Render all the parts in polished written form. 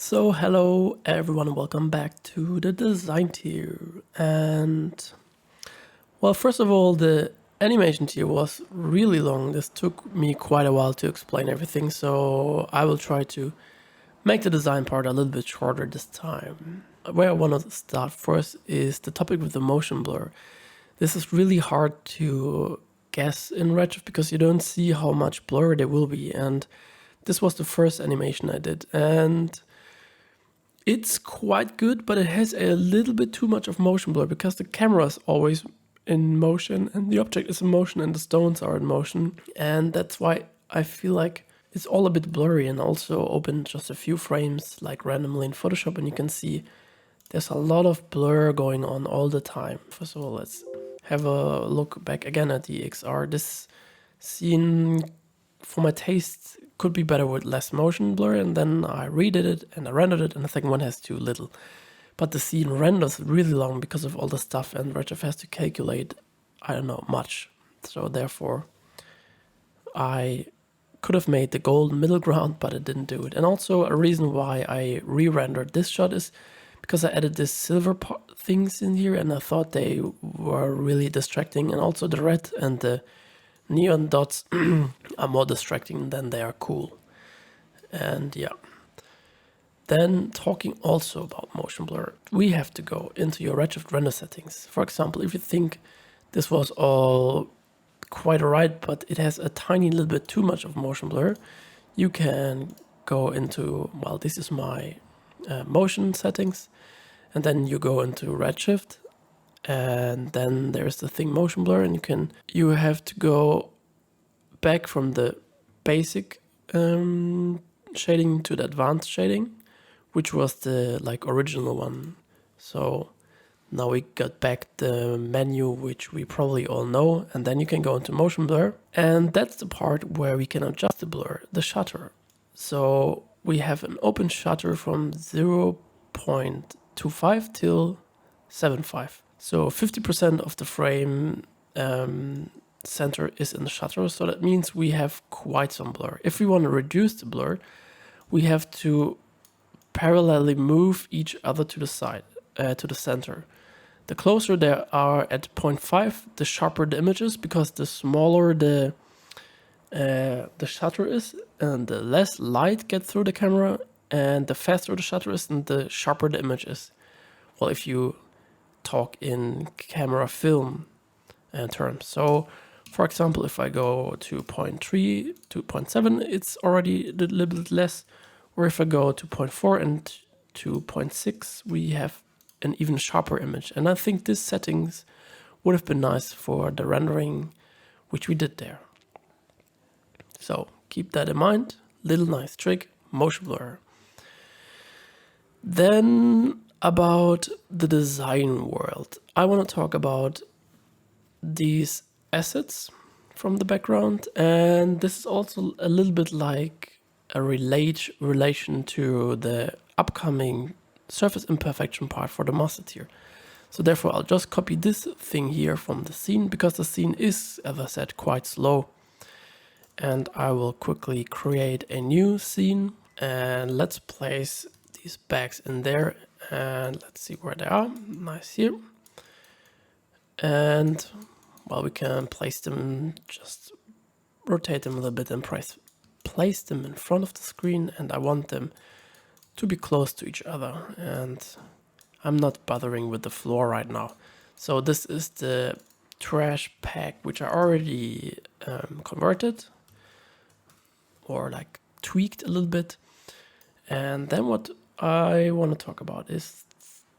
So hello everyone, welcome back to the design tier. And well, first of all, the animation tier was really long. This took me quite a while to explain everything, so I will try to make the design part a little bit shorter this time. Where I want to start first is the topic with the motion blur. This is really hard to guess in Redshift because you don't see how much blur there will be, and this was the first animation I did, and it's quite good, but it has a little bit too much of motion blur because the camera is always in motion and the object is in motion and the stones are in motion. And that's why I feel like it's all a bit blurry. And also open just a few frames like randomly in Photoshop and you can see there's a lot of blur going on all the time. First of all, let's have a look back again at the XR. This scene, for my taste, could be better with less motion blur, and then I redid it and I rendered it, and the second one has too little. But the scene renders really long because of all the stuff, and Redshift has to calculate, I don't know, much. So therefore, I could have made the golden middle ground, but I didn't do it. And also a reason why I re-rendered this shot is because I added this silver things in here, and I thought they were really distracting, and also the red and the neon dots are more distracting than they are cool. And yeah. Then talking also about motion blur, we have to go into your Redshift render settings. For example, if you think this was all quite alright, but it has a tiny little bit too much of motion blur, you can go into, well, this is my motion settings, and then you go into Redshift, and then there's the thing motion blur, and you have to go back from the basic shading to the advanced shading, which was the original one. So now we got back the menu, which we probably all know, and then you can go into motion blur, and that's the part where we can adjust the blur, the shutter. So we have an open shutter from 0.25 till 7.5. So 50% of the frame center is in the shutter, so that means we have quite some blur. If we want to reduce the blur, we have to parallelly move each other to the side, to the center. The closer they are at 0.5, the sharper the image is, because the smaller the shutter is, and the less light gets through the camera, and the faster the shutter is, and the sharper the image is. Well, if you talk in camera film terms. So, for example, if I go to 0.3 to 0.7, it's already a little bit less. Or if I go to 0.4 and to 0.6, we have an even sharper image. And I think these settings would have been nice for the rendering, which we did there. So keep that in mind. Little nice trick, motion blur. Then about the design world. I want to talk about these assets from the background, and this is also a little bit like a relation to the upcoming surface imperfection part for the master tier. So therefore I'll just copy this thing here from the scene, because the scene is, as I said, quite slow. And I will quickly create a new scene, and let's place these bags in there, and let's see where they are. Nice here. And well, we can place them, just rotate them a little bit and place them in front of the screen, and I want them to be close to each other, and I'm not bothering with the floor right now. So this is the trash pack, which I already converted or tweaked a little bit. And then what I want to talk about is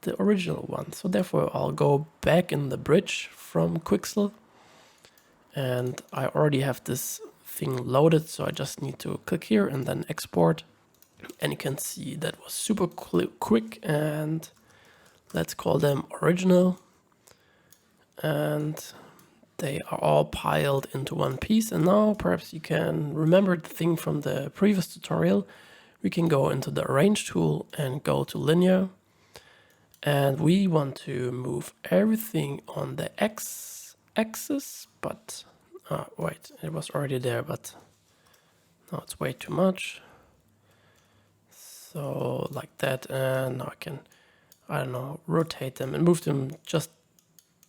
the original one. So therefore I'll go back in the bridge from Quixel, and I already have this thing loaded, so I just need to click here and then export, and you can see that was super quick. And let's call them original, and they are all piled into one piece. And now perhaps you can remember the thing from the previous tutorial. We can go into the arrange tool and go to linear, and we want to move everything on the x-axis, but wait, it was already there, but no, it's way too much. So like that, and now I can, I don't know, rotate them and move them just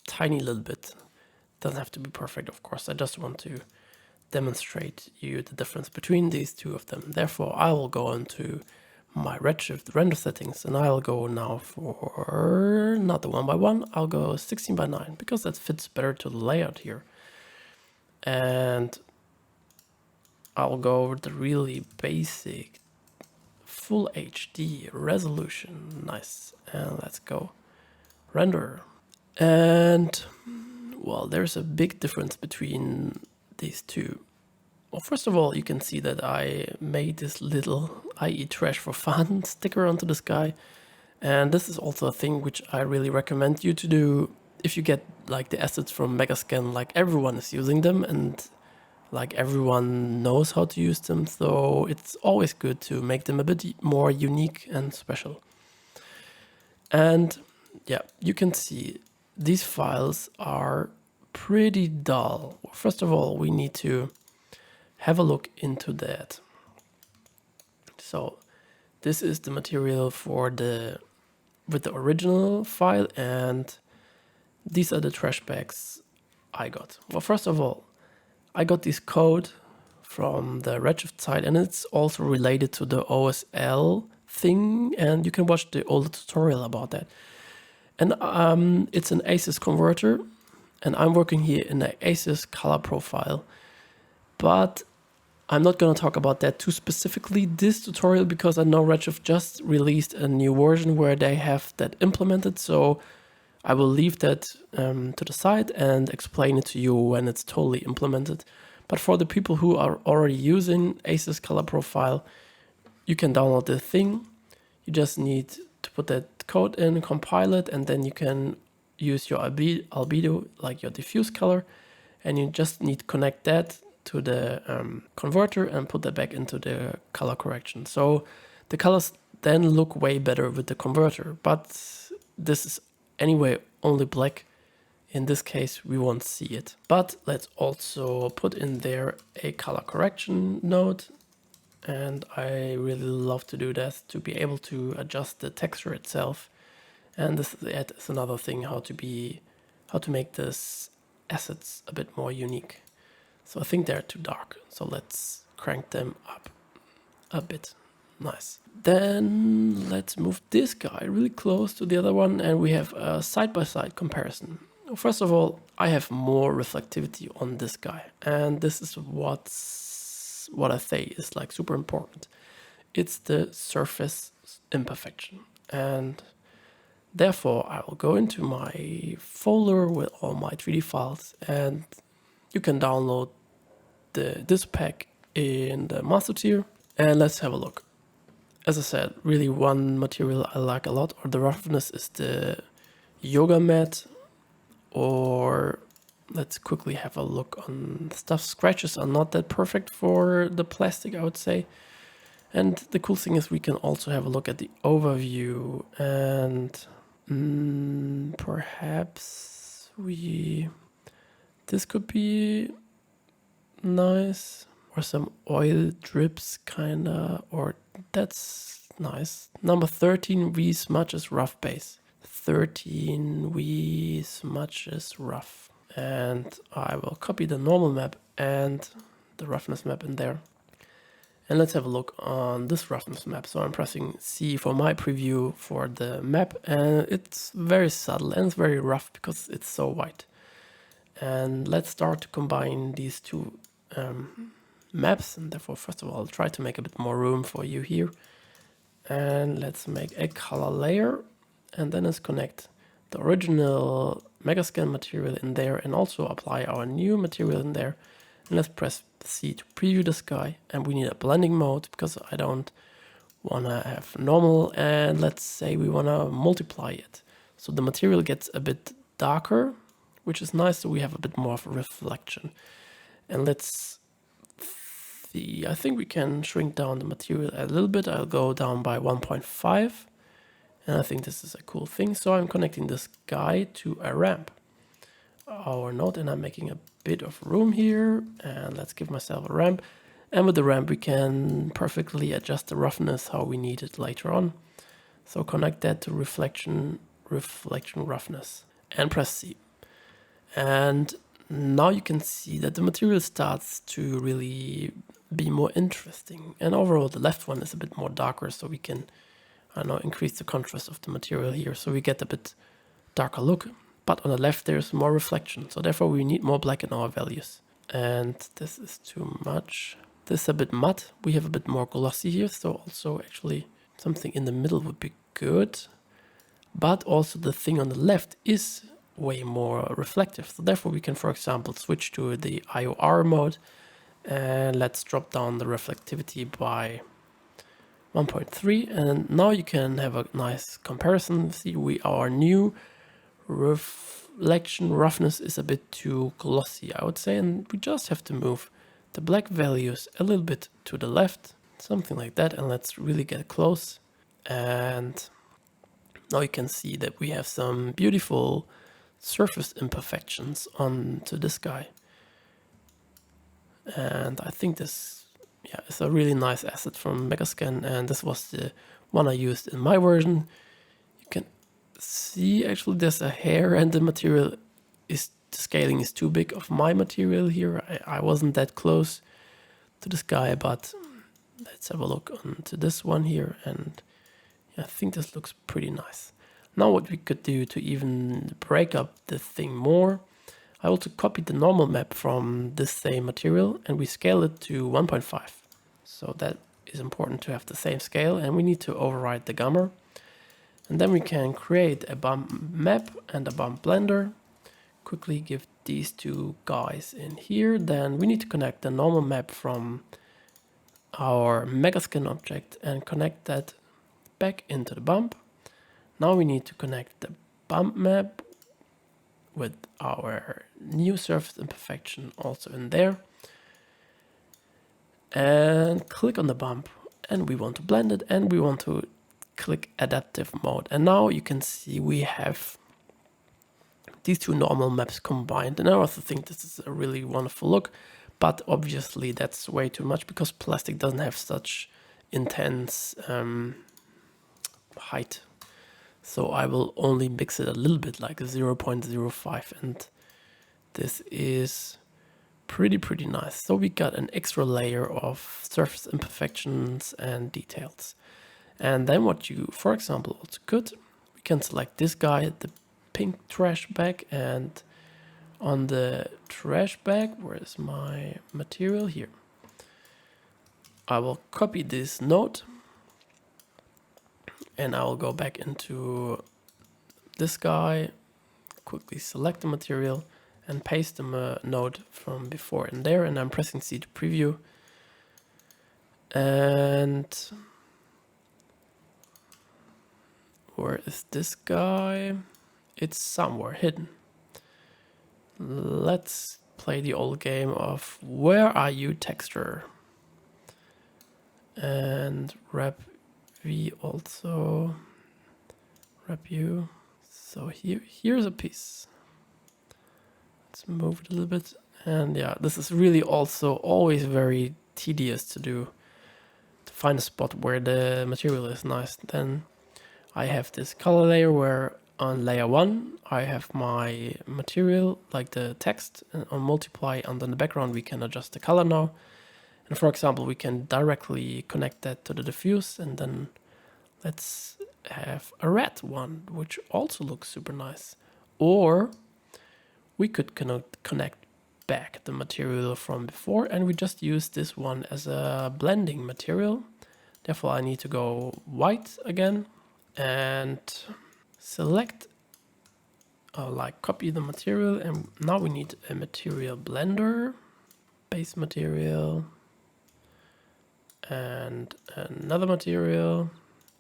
tiny little bit. Doesn't have to be perfect, of course. I just want to demonstrate you the difference between these two of them. Therefore, I will go into my Redshift render settings, and I'll go now for not the 1x1, I'll go 16:9 because that fits better to the layout here. And I'll go over the really basic full HD resolution. Nice. And let's go render. And well, there's a big difference between these two. Well, first of all, you can see that I made this little I eat trash for fun sticker onto the sky. And this is also a thing which I really recommend you to do if you get like the assets from Megascan, like everyone is using them and like everyone knows how to use them. So it's always good to make them a bit more unique and special. And yeah, you can see these files are pretty dull. First of all, we need to have a look into that. So this is the material for with the original file, and these are the trash bags I got. Well, first of all, I got this code from the Redshift side, and it's also related to the OSL thing, and you can watch the older tutorial about that. And it's an ACES converter, and I'm working here in the ACES color profile, but I'm not going to talk about that too specifically this tutorial because I know Redshift just released a new version where they have that implemented, so I will leave that to the side and explain it to you when it's totally implemented. But for the people who are already using ACES color profile, you can download the thing. You just need to put that code in, compile it, and then you can use your albedo, like your diffuse color, and you just need to connect that to the converter and put that back into the color correction. So the colors then look way better with the converter, but this is anyway only black. In this case, we won't see it. But let's also put in there a color correction node. And I really love to do that, to be able to adjust the texture itself. And this is another thing, how to make this assets a bit more unique. So I think they're too dark. So let's crank them up a bit. Nice. Then let's move this guy really close to the other one, and we have a side-by-side comparison. First of all, I have more reflectivity on this guy, and this is what I say is like super important. It's the surface imperfection, and therefore I will go into my folder with all my 3D files, and you can download this pack in the master tier, and let's have a look. As I said, really one material I like a lot, or the roughness, is the yoga mat, or let's quickly have a look on stuff. Scratches are not that perfect for the plastic, I would say. And the cool thing is we can also have a look at the overview, and perhaps this could be nice, or some oil drips kinda, or that's nice. Number 13, V smudges rough base. 13 V smudges rough. And I will copy the normal map and the roughness map in there. And let's have a look on this roughness map. So I'm pressing C for my preview for the map, and it's very subtle and it's very rough because it's so white. And let's start to combine these two maps, and therefore first of all I'll try to make a bit more room for you here. And let's make a color layer, and then let's connect the original Megascan material in there and also apply our new material in there. And let's press C to preview the sky, and we need a blending mode because I don't want to have normal, and let's say we want to multiply it. So the material gets a bit darker, which is nice, so we have a bit more of a reflection. And let's see, I think we can shrink down the material a little bit. I'll go down by 1.5, and I think this is a cool thing. So I'm connecting this guy to a ramp, our node, and I'm making a bit of room here, and let's give myself a ramp. And with the ramp, we can perfectly adjust the roughness how we need it later on. So connect that to reflection roughness and press C. And now you can see that the material starts to really be more interesting. And overall, the left one is a bit more darker, so we can, I don't know, increase the contrast of the material here, so we get a bit darker look. But on the left, there's more reflection, so therefore we need more black in our values. And this is too much. This is a bit matte. We have a bit more glossy here, so also actually something in the middle would be good. But also the thing on the left is way more reflective. So therefore we can, for example, switch to the IOR mode, and let's drop down the reflectivity by 1.3. And now you can have a nice comparison. See, our new reflection roughness is a bit too glossy, I would say, and we just have to move the black values a little bit to the left, something like that. And let's really get close. And now you can see that we have some beautiful surface imperfections onto this guy. And I think this is a really nice asset from Megascan, and this was the one I used in my version. You can see actually there's a hair, and the material is, the scaling is too big of my material here. I wasn't that close to this guy, but let's have a look onto this one here, and I think this looks pretty nice. Now what we could do to even break up the thing more, I also copied the normal map from this same material and we scale it to 1.5. So that is important to have the same scale, and we need to override the gamma. And then we can create a bump map and a bump blender. Quickly give these two guys in here. Then we need to connect the normal map from our Megascan object and connect that back into the bump. Now we need to connect the bump map with our new surface imperfection also in there. And click on the bump, and we want to blend it, and we want to click adaptive mode. And now you can see we have these two normal maps combined. And I also think this is a really wonderful look, but obviously that's way too much because plastic doesn't have such intense height. So I will only mix it a little bit, like 0.05, and this is pretty nice. So we got an extra layer of surface imperfections and details. And then what you, for example, also could, we can select this guy, the pink trash bag, and on the trash bag, where is my material here? I will copy this node, and I will go back into this guy, quickly select the material and paste the node from before in there, and I'm pressing C to preview. And where is this guy? It's somewhere hidden. Let's play the old game of where are you texture, and wrap V also, wrap you. So here's a piece. Let's move it a little bit. And yeah, this is really also always very tedious to do, to find a spot where the material is nice. Then I have this color layer where on layer 1 I have my material, like the text, and on multiply under the background we can adjust the color now. And for example, we can directly connect that to the diffuse, and then let's have a red one, which also looks super nice. Or we could connect back the material from before, and we just use this one as a blending material. Therefore I need to go white again and select, copy the material, and now we need a material blender, base material, and another material,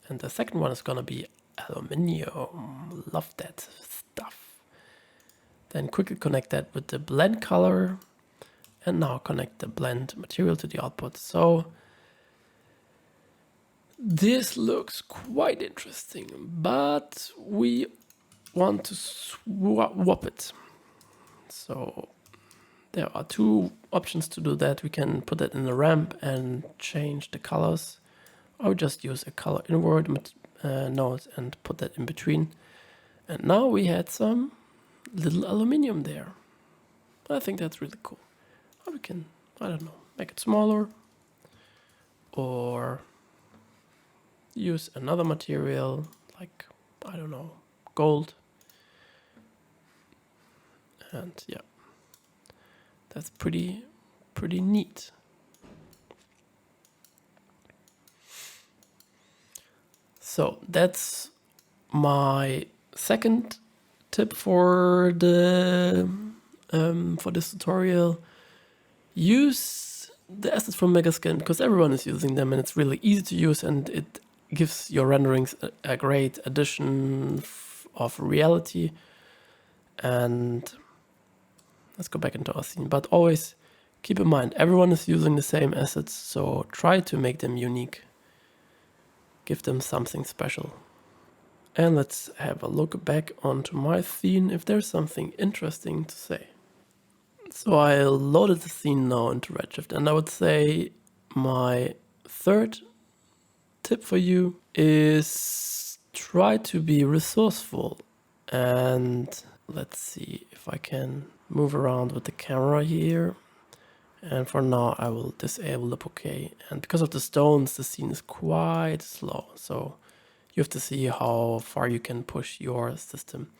and the second one is gonna be aluminium. Love that stuff. Then quickly connect that with the blend color, and now connect the blend material to the output. So this looks quite interesting, but we want to swap it. So There are two options to do that. We can put that in the ramp and change the colors, or just use a color invert node and put that in between. And now we had some little aluminium there. I think that's really cool. Or we can, I don't know, make it smaller, or use another material like, I don't know, gold. And yeah, that's pretty neat. So that's my second tip for this tutorial. Use the assets from Megaskin because everyone is using them and it's really easy to use, and it gives your renderings a great addition of reality. And let's go back into our scene, but always keep in mind everyone is using the same assets, so try to make them unique. Give them something special. And let's have a look back onto my scene if there's something interesting to say. So I loaded the scene now into Redshift, and I would say my third tip for you is try to be resourceful. And let's see if I can move around with the camera here. And for now I will disable the bokeh. And because of the stones, the scene is quite slow. So you have to see how far you can push your system.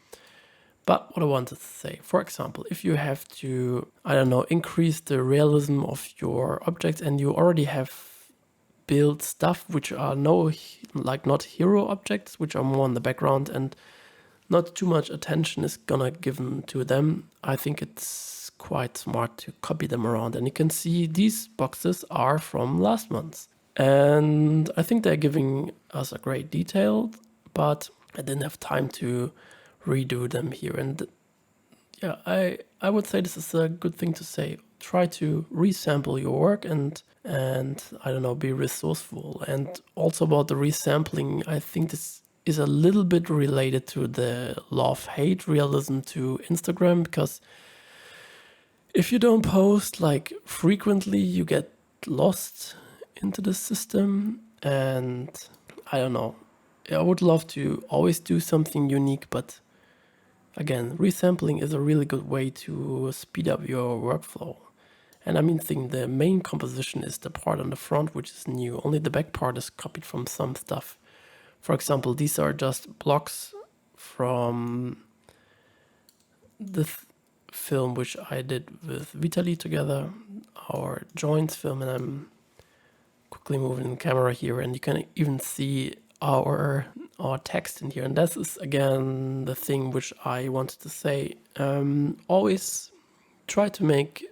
But what I wanted to say, for example, if you have to, I don't know, increase the realism of your objects and you already have built stuff which are not hero objects, which are more in the background and not too much attention is gonna given to them, I think it's quite smart to copy them around. And you can see these boxes are from last month. And I think they're giving us a great detail, but I didn't have time to redo them here. And yeah, I would say this is a good thing to say. Try to resample your work and I don't know, be resourceful. And also about the resampling, I think this is a little bit related to the love-hate realism to Instagram, because if you don't post like frequently, you get lost into the system. And I don't know, I would love to always do something unique, but again, resampling is a really good way to speed up your workflow. And I mean, the main composition is the part on the front, which is new. Only the back part is copied from some stuff. For example, these are just blocks from the film which I did with Vitaly together, our joints film, and I'm quickly moving the camera here, and you can even see our text in here. And this is again the thing which I wanted to say. Always try to make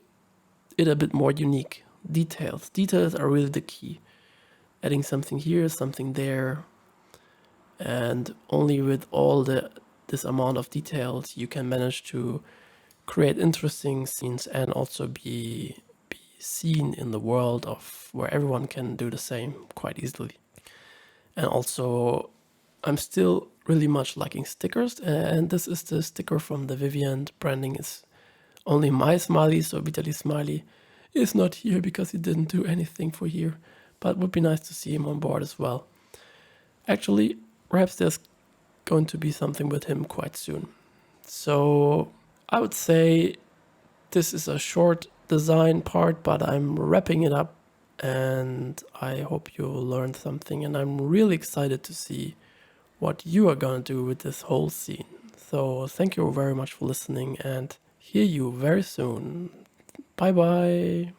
it a bit more unique. Details are really the key. Adding something here, something there, and only with all this amount of details you can manage to create interesting scenes and also be seen in the world of where everyone can do the same quite easily. And also, I'm still really much liking stickers, and this is the sticker from the Vivian. Branding is only my smiley, so Vitaly smiley is not here because he didn't do anything for here, but it would be nice to see him on board as well. Actually, perhaps there's going to be something with him quite soon. So I would say this is a short design part, but I'm wrapping it up, and I hope you learned something, and I'm really excited to see what you are gonna do with this whole scene. So thank you very much for listening, and hear you very soon. Bye bye.